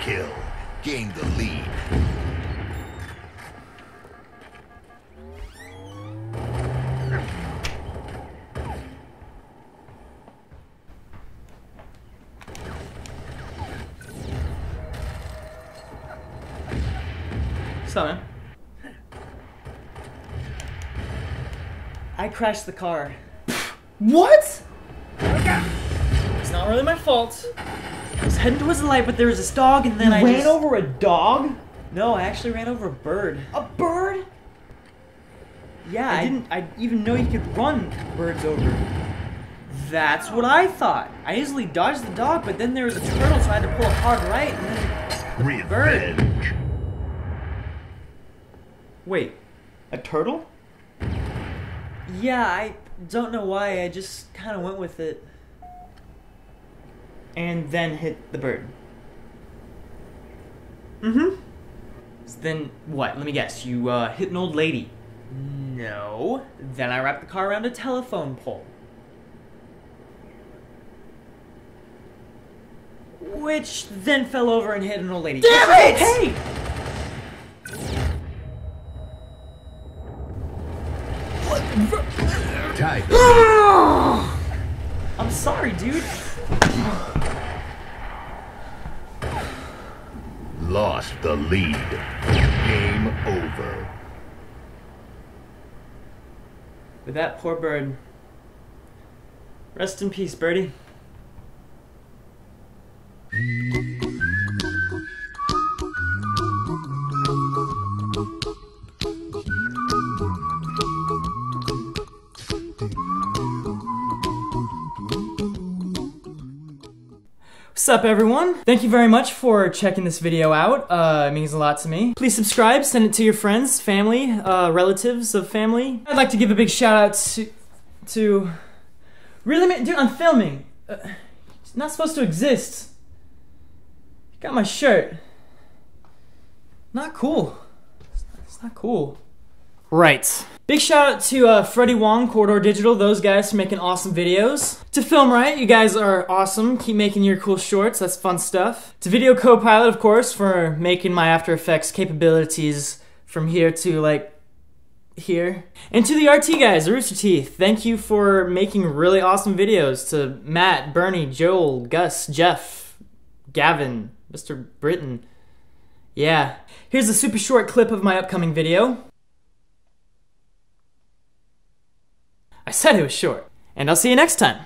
kill. Gain the lead. What's up, man? I crashed the car. What? It's not really my fault. I was heading towards the light, but there was this dog, and then I ran over a dog? No, I actually ran over a bird. A bird? Yeah, I didn't even know you could run birds over. That's what I thought. I easily dodged the dog, but then there was a turtle, so I had to pull a hard right, and then the bird. Wait, a turtle? Yeah, I don't know why, I just kind of went with it. And then hit the bird. Mm-hmm. So then, what? Let me guess, you hit an old lady. No. Then I wrapped the car around a telephone pole. Which then fell over and hit an old lady. Damn it! Hey! Tiger. I'm sorry, dude. Lost the lead. Game over. With that poor bird. Rest in peace, birdie. What's up, everyone? Thank you very much for checking this video out. It means a lot to me. Please subscribe, send it to your friends, family, relatives of family. I'd like to give a big shout out to really, dude, I'm filming. It's not supposed to exist. You got my shirt. Not cool. It's not cool. Right. Big shout out to Freddie Wong, Corridor Digital, those guys for making awesome videos. To Film Right, you guys are awesome. Keep making your cool shorts, that's fun stuff. To Video Copilot, of course, for making my After Effects capabilities from here to, like, here. And to the RT guys, the Rooster Teeth, thank you for making really awesome videos. To Matt, Bernie, Joel, Gus, Jeff, Gavin, Mr. Britton. Yeah. Here's a super short clip of my upcoming video. I said it was short. And I'll see you next time.